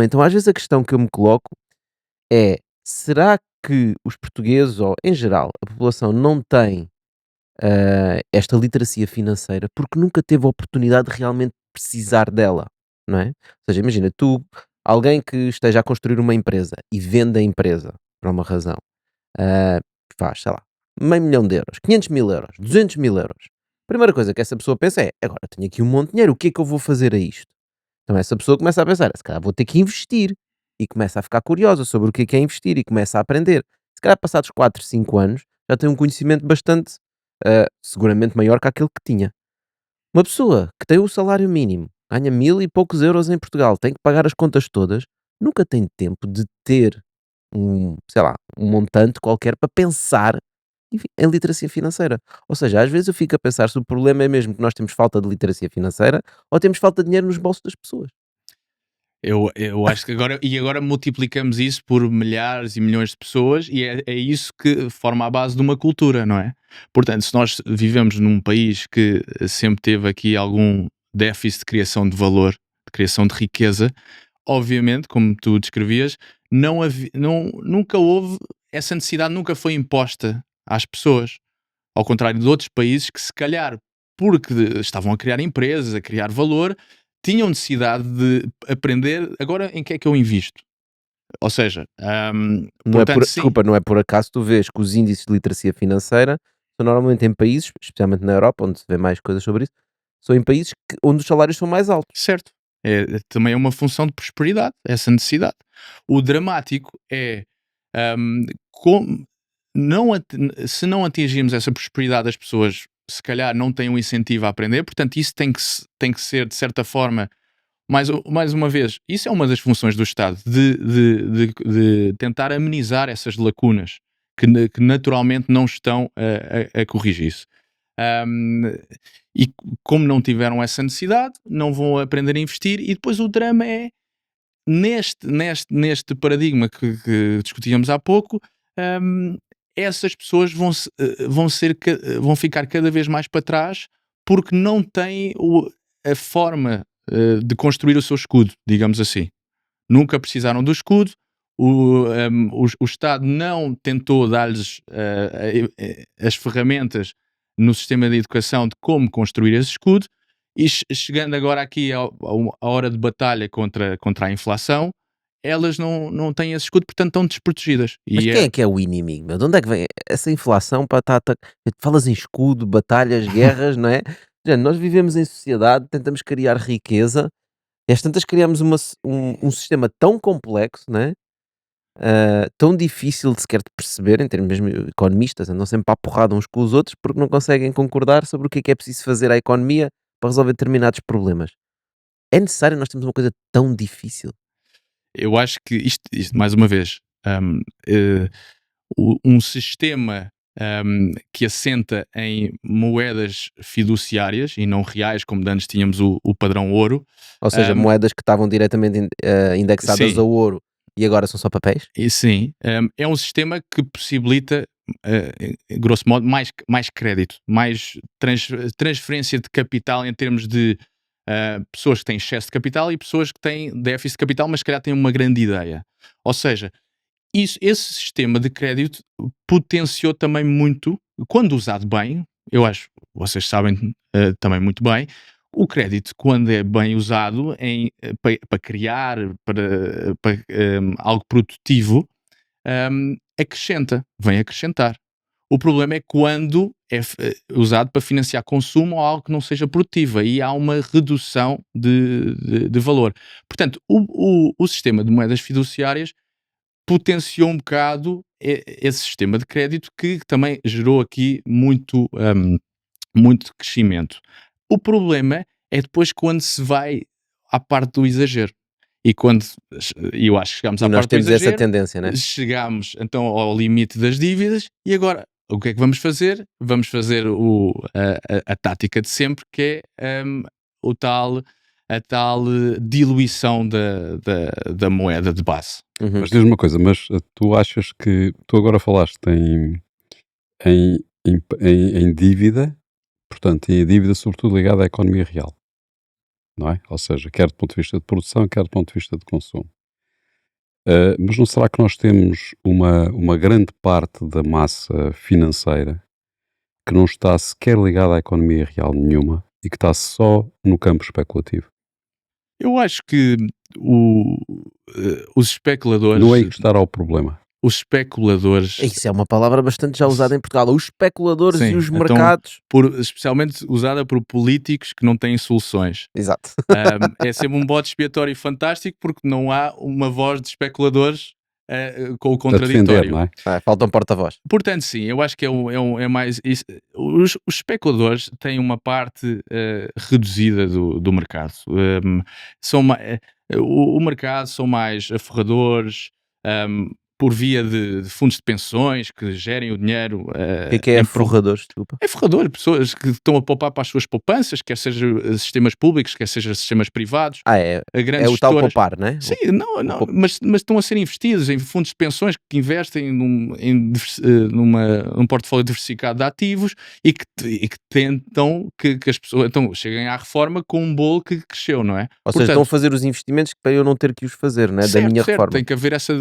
Então, às vezes, a questão que eu me coloco é: será que os portugueses, ou em geral, a população não tem esta literacia financeira porque nunca teve a oportunidade de realmente precisar dela, não é? Ou seja, imagina, tu, alguém que esteja a construir uma empresa e vende a empresa por uma razão, ah, faz, sei lá, meio milhão de euros, 500 mil euros, 200 mil euros. A primeira coisa que essa pessoa pensa é: agora tenho aqui um monte de dinheiro, o que é que eu vou fazer a isto? Então essa pessoa começa a pensar: se calhar vou ter que investir, e começa a ficar curiosa sobre o que é investir e começa a aprender. Se calhar passados 4 5 anos já tem um conhecimento bastante, seguramente maior que aquele que tinha. Uma pessoa que tem o salário mínimo, ganha mil e poucos euros em Portugal, tem que pagar as contas todas, nunca tem tempo de ter sei lá, um montante qualquer para pensar em literacia financeira. Ou seja, às vezes eu fico a pensar se o problema é mesmo que nós temos falta de literacia financeira ou temos falta de dinheiro nos bolsos das pessoas. Eu acho que agora multiplicamos isso por milhares e milhões de pessoas e é isso que forma a base de uma cultura, não é? Portanto, se nós vivemos num país que sempre teve aqui algum déficit de criação de valor, de criação de riqueza, obviamente, como tu descrevias, nunca houve, essa necessidade nunca foi imposta às pessoas. Ao contrário de outros países que, se calhar, porque estavam a criar empresas, a criar valor, tinham necessidade de aprender agora em que é que eu invisto. Ou seja, Não é portanto, por, sim, desculpa, não é por acaso tu vês que os índices de literacia financeira são normalmente em países, especialmente na Europa, onde se vê mais coisas sobre isso, são em países onde os salários são mais altos. certo. Também é uma função de prosperidade, essa necessidade. O dramático é hum, como não, se não atingirmos essa prosperidade, as pessoas se calhar não têm um incentivo a aprender, portanto, isso tem que ser, de certa forma, mais uma vez, isso é uma das funções do Estado, de tentar amenizar essas lacunas que naturalmente não estão a corrigir isso. Um, e como não tiveram essa necessidade, não vão aprender a investir, e depois o drama é neste paradigma que discutíamos há pouco. um, Essas pessoas vão ficar cada vez mais para trás porque não têm a forma de construir o seu escudo, digamos assim. Nunca precisaram do escudo, o Estado não tentou dar-lhes as ferramentas no sistema de educação de como construir esse escudo, e chegando agora aqui à hora de batalha contra a inflação, elas não têm esse escudo, portanto estão desprotegidas. Mas quem é que é o inimigo, meu? De onde é que vem essa inflação para falas em escudo, batalhas, guerras, não é? Gente, nós vivemos em sociedade, tentamos criar riqueza, e às tantas criamos um sistema tão complexo, não é? Tão difícil de sequer de perceber, em termos mesmo economistas, andam sempre para a porrada uns com os outros porque não conseguem concordar sobre o que é preciso fazer à economia para resolver determinados problemas. É necessário nós termos uma coisa tão difícil? Eu acho que isto mais uma vez, um, eh, um sistema que assenta em moedas fiduciárias e não reais, como de antes tínhamos o padrão ouro. Ou seja, um, moedas que estavam diretamente indexadas sim, a ouro e agora são só papéis? e sim, é um sistema que possibilita, grosso modo, mais crédito, mais transferência de capital em termos de pessoas que têm excesso de capital e pessoas que têm déficit de capital, mas se calhar têm uma grande ideia. Ou seja, esse sistema de crédito potenciou também muito, quando usado bem, eu acho, vocês sabem também muito bem, o crédito, quando é bem usado para criar, para algo produtivo, vem acrescentar. O problema é quando é usado para financiar consumo ou algo que não seja produtivo. Aí há uma redução de valor. Portanto, o sistema de moedas fiduciárias potenciou um bocado esse sistema de crédito que também gerou aqui muito crescimento. O problema é depois quando se vai à parte do exagero. E quando eu acho que chegamos E à nós parte do temos essa exagero, tendência, né? chegamos então ao limite das dívidas e agora o que é que vamos fazer? Vamos fazer a tática de sempre, que é a tal diluição da moeda de base. Uhum. Mas diz-me uma coisa, mas tu achas que tu agora falaste em dívida, portanto, em dívida sobretudo ligada à economia real, não é? Ou seja, quer do ponto de vista de produção, quer do ponto de vista de consumo. Mas não será que nós temos uma grande parte da massa financeira que não está sequer ligada à economia real nenhuma e que está só no campo especulativo? Eu acho que o, os especuladores, Não é aí que estará o problema. os especuladores, Isso é uma palavra bastante já usada em Portugal. Os especuladores sim, e os então, mercados. especialmente usada por políticos que não têm soluções. Exato. É sempre um bode expiatório fantástico porque não há uma voz de especuladores com o A defender, contraditório. não é? Falta um porta-voz. Portanto, sim, eu acho que é mais. Os especuladores têm uma parte reduzida do mercado. O mercado são mais aforradores, por via de fundos de pensões que gerem o dinheiro. O que é forradores? Desculpa. É forrador, pessoas que estão a poupar para as suas poupanças, quer seja sistemas públicos, quer seja sistemas privados. É Grandes o tal gestoras. poupar, não é? Sim, mas estão a ser investidos em fundos de pensões que investem num portfólio diversificado de ativos e que tentam que as pessoas então, cheguem à reforma com um bolo que cresceu, não é? Ou seja, estão a fazer os investimentos para eu não ter que os fazer, não é? Da minha reforma. Tem que haver essa.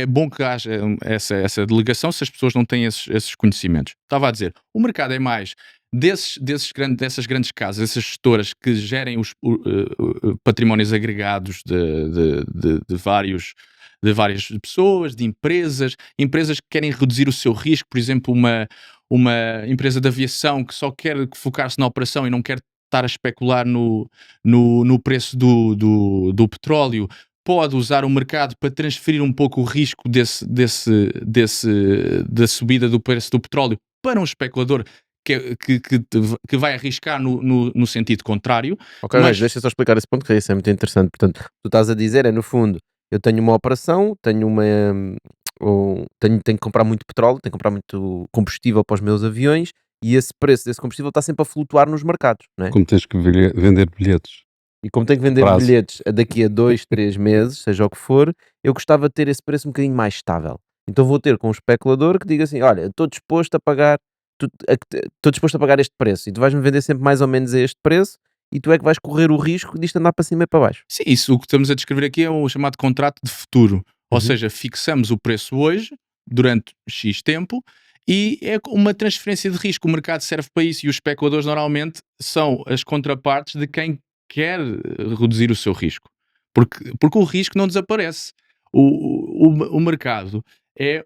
É bom que haja essa delegação se as pessoas não têm esses conhecimentos. Estava a dizer, o mercado é mais dessas grandes casas, essas gestoras que gerem os patrimónios agregados de várias pessoas, de empresas que querem reduzir o seu risco, por exemplo, uma empresa de aviação que só quer focar-se na operação e não quer estar a especular no preço do petróleo, pode usar o mercado para transferir um pouco o risco da subida do preço do petróleo para um especulador que vai arriscar no sentido contrário. Ok, mas deixa eu só explicar esse ponto, que isso é muito interessante. Portanto, tu estás a dizer, no fundo, eu tenho uma operação, tenho que comprar muito petróleo, tenho que comprar muito combustível para os meus aviões e esse preço desse combustível está sempre a flutuar nos mercados, não é? Como tens que vender bilhetes. E como tenho que vender Prazo. bilhetes daqui a 2, 3 meses, seja o que for, eu gostava de ter esse preço um bocadinho mais estável. Então vou ter com um especulador que diga assim, olha, estou disposto a pagar este preço e tu vais-me vender sempre mais ou menos a este preço e tu é que vais correr o risco disto andar para cima e para baixo. Sim, isso o que estamos a descrever aqui é o chamado contrato de futuro. Ou Uhum. seja, fixamos o preço hoje, durante X tempo, e é uma transferência de risco. O mercado serve para isso e os especuladores normalmente são as contrapartes de quem quer reduzir o seu risco. Porque o risco não desaparece. O mercado é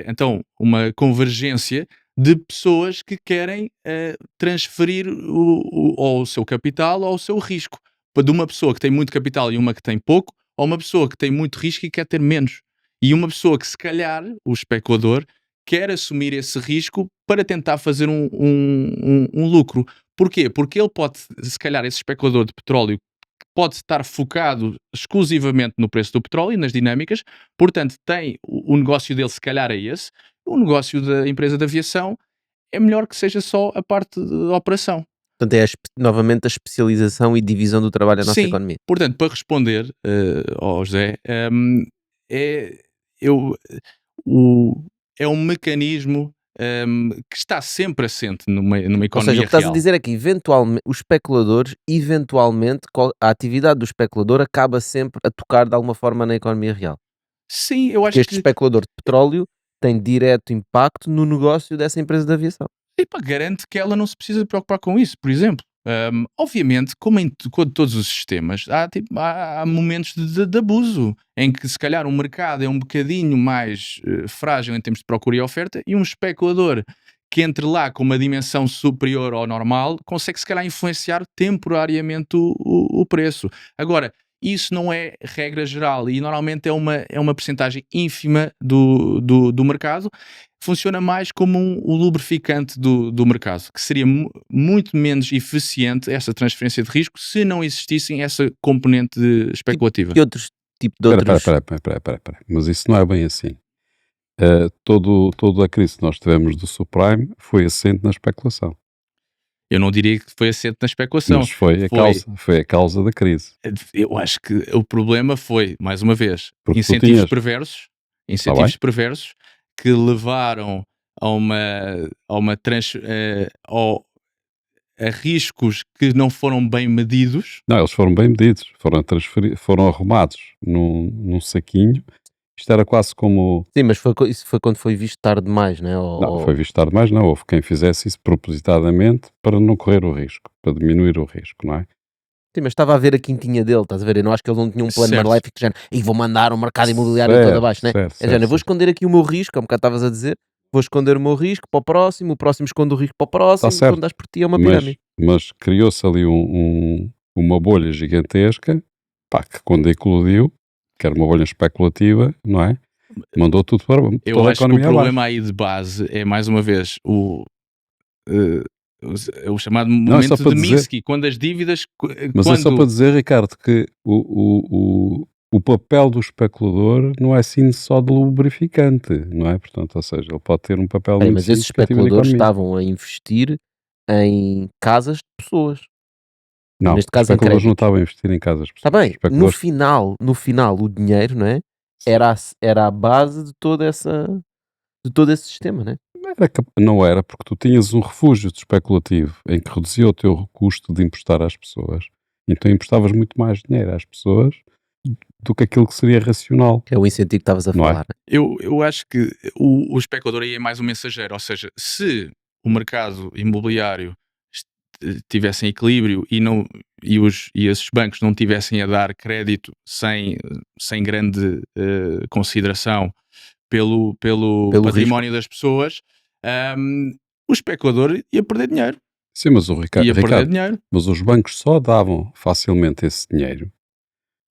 então uma convergência de pessoas que querem transferir ou o seu capital ou o seu risco. De uma pessoa que tem muito capital e uma que tem pouco, ou uma pessoa que tem muito risco e quer ter menos. E uma pessoa que, se calhar, o especulador, quer assumir esse risco para tentar fazer um lucro. Porquê? Porque ele pode, se calhar, esse especulador de petróleo pode estar focado exclusivamente no preço do petróleo e nas dinâmicas, portanto, tem o negócio dele, se calhar, é esse. O negócio da empresa de aviação é melhor que seja só a parte da operação. Portanto, é novamente a especialização e divisão do trabalho da nossa Sim, economia. portanto, para responder ao José, é um mecanismo que está sempre assente numa Ou economia seja, o que estás a real. dizer é que eventualmente os especuladores, a atividade do especulador acaba sempre a tocar de alguma forma na economia real. Sim, eu Porque acho este que especulador de petróleo tem direto impacto no negócio dessa empresa de aviação. garante que ela não se precisa preocupar com isso, por exemplo. Obviamente, como em todos os sistemas, há momentos de abuso em que, se calhar, o mercado é um bocadinho mais frágil em termos de procura e oferta e um especulador que entre lá com uma dimensão superior ao normal consegue, se calhar, influenciar temporariamente o preço. Agora, isso não é regra geral e normalmente é uma percentagem ínfima do mercado. Funciona mais como o lubrificante do mercado, que seria muito menos eficiente essa transferência de risco se não existissem essa componente especulativa. Que outros tipos de outros... Espera. Mas isso não é bem assim. Toda a crise que nós tivemos do subprime foi assente na especulação. Eu não diria que foi assente na especulação. Mas foi a causa da crise. Eu acho que o problema foi, mais uma vez, Porque incentivos perversos que levaram a a riscos que não foram bem medidos. Não, eles foram bem medidos, foram arrumados num saquinho. Isto era quase como... Sim, mas isso foi quando foi visto tarde demais, né? Não, foi visto tarde demais, não. Houve quem fizesse isso propositadamente para não correr o risco, para diminuir o risco, não é? Sim, mas estava a ver a quintinha dele, estás a ver? Eu não acho que eles não tinham um plano Certo. maléfico de género, e vou mandar o mercado imobiliário todo Certo, abaixo, né? certo, É género, certo, vou certo. esconder aqui o meu risco, como cá estavas a dizer, vou esconder o meu risco para o próximo esconde o risco para o próximo, certo. quando das por ti é uma Mas, pirâmide. mas criou-se ali uma bolha gigantesca, pá, que quando eclodiu, que era uma bolha especulativa, não é? Mandou tudo para Eu toda a acho que o economia abaixo. problema aí de base é, mais uma vez, o chamado Não, é só momento para de dizer- Minsky, quando as dívidas... Mas é só quando... para dizer, Ricardo, que o papel do especulador não é assim só de lubrificante, não é? Portanto, ou seja, ele pode ter um papel Bem, muito mas esses significativo na especuladores economia. estavam a investir em casas de pessoas. Não, neste os caso em especuladores não créditos. estavam a investir em casas. Está pessoas. bem, Os especuladores... no final o dinheiro, não é? Era a base de todo esse sistema, né? Não era, porque tu tinhas um refúgio especulativo em que reduzia o teu custo de emprestar às pessoas. Então emprestavas muito mais dinheiro às pessoas do que aquilo que seria racional. Que é o incentivo que estavas a Não é? falar. Né? Eu acho que o especulador aí é mais um mensageiro, ou seja, se o mercado imobiliário tivesse em equilíbrio e esses bancos não tivessem a dar crédito sem grande consideração pelo património das pessoas, o especulador ia perder dinheiro. Sim, mas o Ia perder Ricardo, dinheiro. mas os bancos só davam facilmente esse dinheiro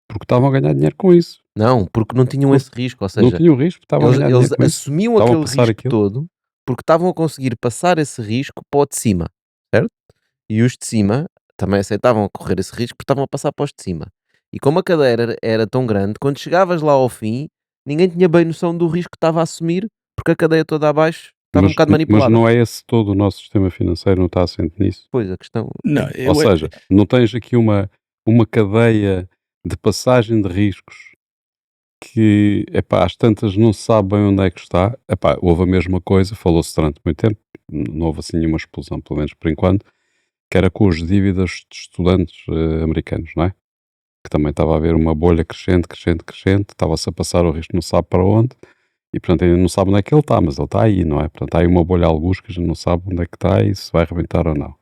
porque estavam a ganhar dinheiro com isso. Não, porque não tinham esse risco, ou Não seja, tinham risco, estavam a ganhar eles dinheiro com isso. assumiam Estavam a aquele passar risco aquilo. todo porque estavam a conseguir passar esse risco para o de cima, certo? E os de cima também aceitavam correr esse risco porque estavam a passar para os de cima. E como a cadeira era tão grande, quando chegavas lá ao fim, ninguém tinha bem noção do risco que estava a assumir, porque a cadeia toda abaixo estava um bocado Mas manipulada. não é esse todo o nosso sistema financeiro, não está assente nisso? Pois, a questão... Não, Ou seja, não tens aqui uma cadeia de passagem de riscos que, epá, às tantas não se sabe bem onde é que está. Epá, houve a mesma coisa, falou-se durante muito tempo, não houve assim nenhuma explosão, pelo menos por enquanto, que era com as dívidas de estudantes americanos, não é? Que também estava a haver uma bolha crescente, estava-se a passar o risco não sabe para onde, e portanto ainda não sabe onde é que ele está, mas ele está aí, não é? Portanto há aí uma bolha alguns que a gente não sabe onde é que está e se vai arrebentar ou não.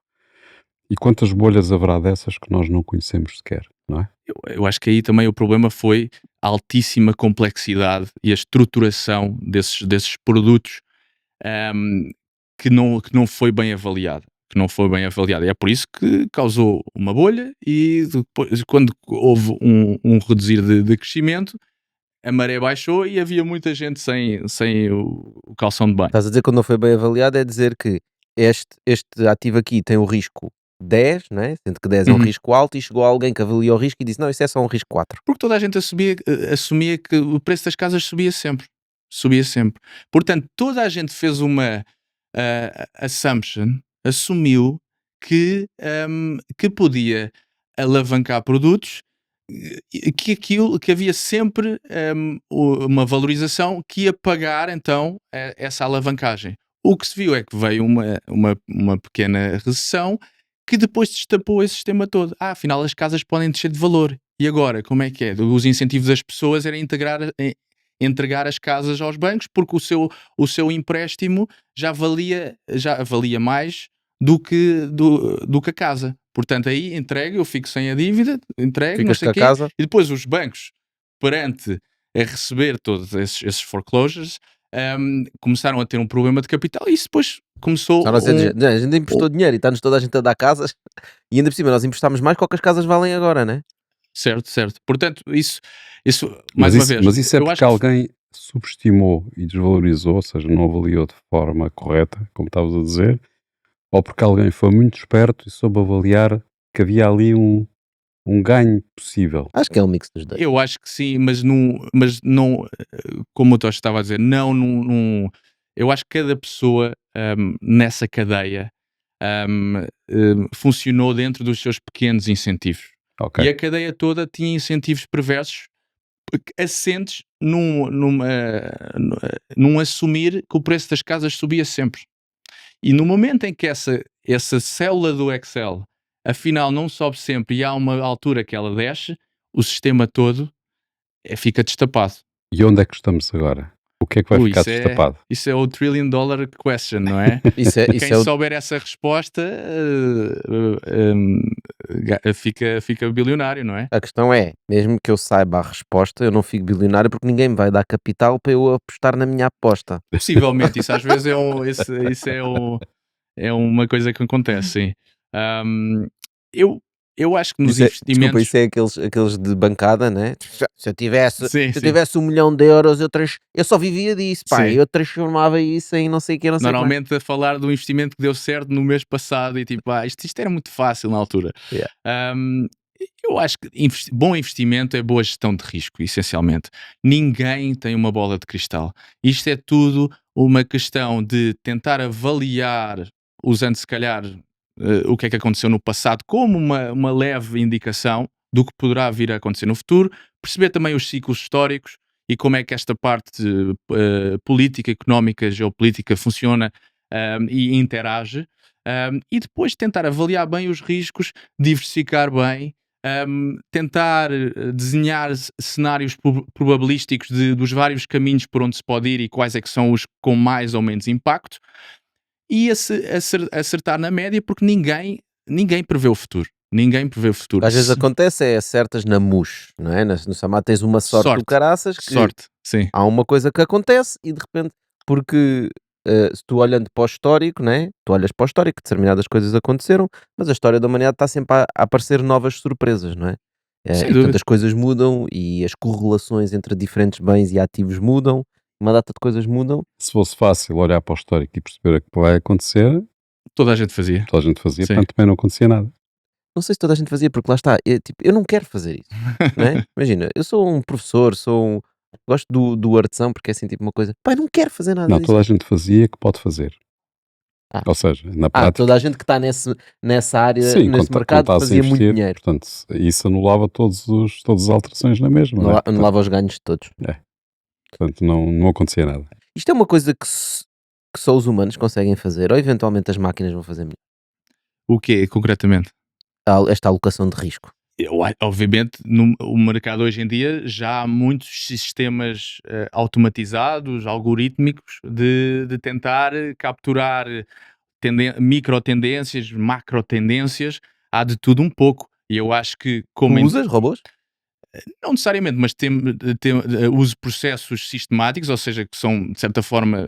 E quantas bolhas haverá dessas que nós não conhecemos sequer, não é? Eu acho que aí também o problema foi a altíssima complexidade e a estruturação desses produtos que não foi bem avaliado. E é por isso que causou uma bolha e depois, quando houve um reduzir de crescimento, a maré baixou e havia muita gente sem o calção de banho. Estás a dizer que quando não foi bem avaliado é dizer que este ativo aqui tem o risco 10, né? Sendo que 10 é um Uhum. risco alto e chegou alguém que avaliou o risco e disse não, isso é só um risco 4. Porque toda a gente assumia que o preço das casas subia sempre. Portanto, toda a gente fez uma assumption, assumiu que podia alavancar produtos, que havia sempre uma valorização que ia pagar então essa alavancagem. O que se viu é que veio uma pequena recessão que depois destapou esse sistema todo. Afinal as casas podem descer de valor. E agora, como é que é? Os incentivos das pessoas era entregar as casas aos bancos porque o seu empréstimo já valia mais do que a casa. Portanto, aí entregue, eu fico sem a dívida, entregue, não Ficas sei com o a quê. casa. E depois os bancos, perante a receber todos esses foreclosures, começaram a ter um problema de capital e isso depois começou A gente emprestou dinheiro e está-nos toda a gente a dar casas e ainda por cima nós emprestámos mais que o que as casas valem agora, né? Certo. Portanto, isso mais uma vez. Mas isso é eu porque acho que alguém subestimou e desvalorizou, ou seja, não avaliou de forma correta, como estavas a dizer, ou porque alguém foi muito esperto e soube avaliar que havia ali um ganho possível. Acho que é um mix dos dois. Eu acho que sim, mas não, como eu estava a dizer, eu acho que cada pessoa nessa cadeia funcionou dentro dos seus pequenos incentivos. Ok. E a cadeia toda tinha incentivos perversos assentes num assumir que o preço das casas subia sempre. E no momento em que essa célula do Excel afinal não sobe sempre e há uma altura que ela desce, o sistema todo fica destapado. E onde é que estamos agora? O que é que vai ficar destapado? Isso é o trillion dollar question, não é? Quem souber essa resposta fica bilionário, não é? A questão é, mesmo que eu saiba a resposta, eu não fico bilionário porque ninguém me vai dar capital para eu apostar na minha aposta. Possivelmente, isso às vezes é uma coisa que acontece, sim. Eu acho que nos investimentos... Desculpa, isso é aqueles de bancada, né? Se eu tivesse, Sim, se eu sim. tivesse 1 milhão de euros, eu só vivia disso, pá. Sim. Eu transformava isso em não sei o que, não sei o que mais. Normalmente a falar do investimento que deu certo no mês passado e tipo, isto era muito fácil na altura. Yeah. Eu acho que bom investimento é boa gestão de risco, essencialmente. Ninguém tem uma bola de cristal. Isto é tudo uma questão de tentar avaliar, usando se calhar o que é que aconteceu no passado como uma leve indicação do que poderá vir a acontecer no futuro, perceber também os ciclos históricos e como é que esta parte política, económica, geopolítica funciona e interage, e depois tentar avaliar bem os riscos, diversificar bem, tentar desenhar cenários probabilísticos dos vários caminhos por onde se pode ir e quais é que são os com mais ou menos impacto, e acertar na média, porque ninguém prevê o futuro. Ninguém prevê o futuro. Às vezes acontece acertas na mousse, não é? No Samar tens uma sorte do caraças que Sorte, sim. há uma coisa que acontece e de repente, porque se tu olhando para o histórico, né? Tu olhas para o histórico, determinadas coisas aconteceram, mas a história da humanidade está sempre a aparecer novas surpresas, não é? Sem E dúvida. tantas coisas mudam e as correlações entre diferentes bens e ativos mudam, uma data de coisas mudam. Se fosse fácil olhar para o histórico e perceber o que vai acontecer, Toda a gente fazia. toda a gente fazia, Sim. portanto também não acontecia nada. Não sei se toda a gente fazia, porque lá está, eu não quero fazer isso, não é? Imagina, eu sou um professor, gosto do artesão, porque é assim tipo uma coisa, pá, eu não quero fazer nada Não, disso. toda a gente fazia que pode fazer. Ah. Ou seja, na prática... toda a gente que está nessa área, Sim, nesse quando mercado, estás a fazia muito investir, dinheiro. portanto, isso anulava todas as alterações na mesma. não é? Anulava os ganhos de todos. Portanto, não acontecia nada. Isto é uma coisa que só os humanos conseguem fazer, ou eventualmente as máquinas vão fazer melhor. O quê, concretamente? Esta alocação de risco. Obviamente, no mercado hoje em dia já há muitos sistemas automatizados, algorítmicos, de tentar capturar micro tendências, macro tendências, há de tudo um pouco. E eu acho que Tu usas robôs? não necessariamente, mas uso processos sistemáticos, ou seja, que são, de certa forma,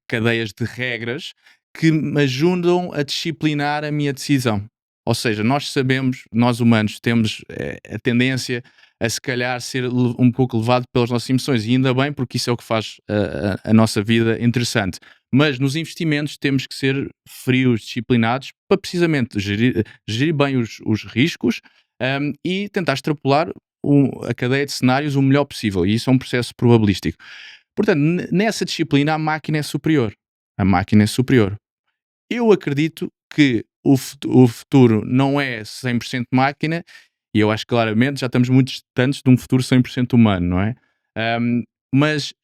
cadeias de regras que me ajudam a disciplinar a minha decisão. Ou seja, nós humanos, temos a tendência a se calhar ser um pouco levado pelas nossas emoções, e ainda bem, porque isso é o que faz a nossa vida interessante. Mas nos investimentos temos que ser frios, disciplinados, para precisamente gerir bem os riscos, e tentar extrapolar a cadeia de cenários o melhor possível, e isso é um processo probabilístico. Portanto, nessa disciplina a máquina é superior. A máquina é superior. Eu acredito que o futuro não é 100% máquina, e eu acho que claramente já estamos muito distantes de um futuro 100% humano, não é? Mas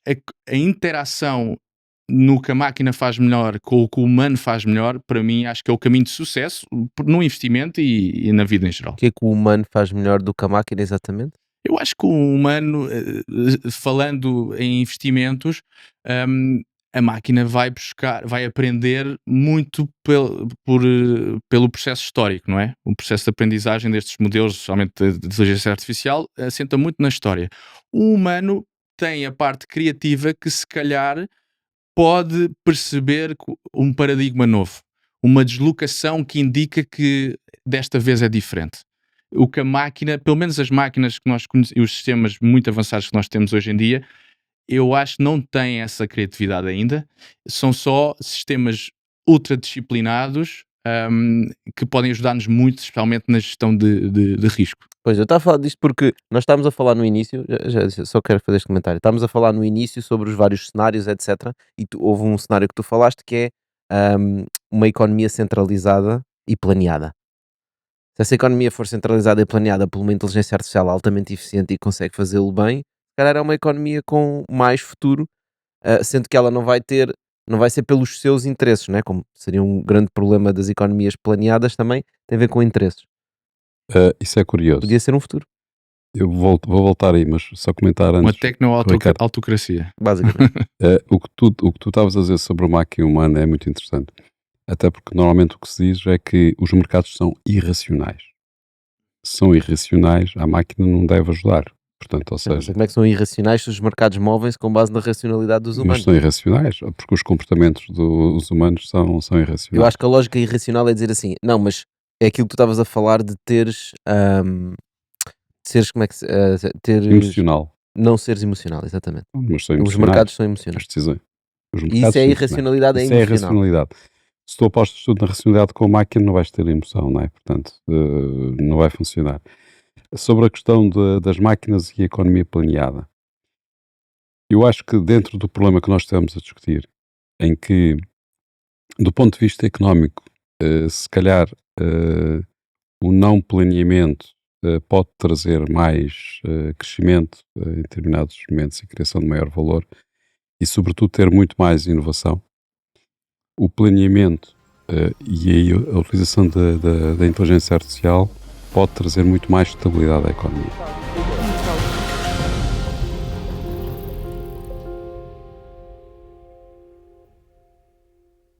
a interação no que a máquina faz melhor com o que o humano faz melhor, para mim acho que é o caminho de sucesso no investimento e na vida em geral. O que é que o humano faz melhor do que a máquina, exatamente? Eu acho que o humano, falando em investimentos, a máquina vai aprender muito pelo processo histórico, não é? O processo de aprendizagem destes modelos, especialmente de inteligência artificial, assenta muito na história. O humano tem a parte criativa que se calhar pode perceber um paradigma novo, uma deslocação que indica que desta vez é diferente. O que a máquina, pelo menos as máquinas que nós conhecemos, os sistemas muito avançados que nós temos hoje em dia, eu acho que não têm essa criatividade ainda. São só sistemas ultradisciplinados que podem ajudar-nos muito, especialmente na gestão de risco. Pois, eu estava a falar disto porque nós estávamos a falar no início, só quero fazer este comentário, estávamos a falar no início sobre os vários cenários, etc. E houve um cenário que tu falaste que é uma economia centralizada e planeada. Se essa economia for centralizada e planeada por uma inteligência artificial altamente eficiente e consegue fazê-lo bem, se calhar é uma economia com mais futuro, sendo que ela não vai ter não vai ser pelos seus interesses, né? Como seria um grande problema das economias planeadas também, tem a ver com interesses. Isso é curioso. Podia ser um futuro, Eu vou voltar aí, mas só comentar Uma antes, Ricardo. tecno-autocracia. basicamente. O que tu estavas a dizer sobre a máquina humana é muito interessante. Até porque normalmente o que se diz é que os mercados são irracionais. Se são irracionais, a máquina não deve ajudar. Portanto, ou Eu não sei seja, como é que são irracionais se os mercados movem-se com base na racionalidade dos mas humanos. são irracionais, porque os comportamentos dos humanos são Eu irracionais. acho que a lógica irracional é dizer assim, não, mas é aquilo que tu estavas a falar de teres, seres, como é que teres, Emocional, não seres emocional, exatamente. mas são Os emocionais. mercados são emocionais. As decisões. Os E mercados isso é são emocionais. irracionalidade, é Isso é emocional. irracionalidade. Se tu apostas tudo na racionalidade com a máquina, não vais ter emoção, não é? Portanto, não vai funcionar. Sobre a questão das máquinas e a economia planeada, eu acho que dentro do problema que nós estamos a discutir, em que, do ponto de vista económico, se calhar o não planeamento pode trazer mais crescimento em determinados momentos e criação de maior valor e, sobretudo, ter muito mais inovação. O planeamento e aí a utilização da inteligência artificial pode trazer muito mais estabilidade à economia.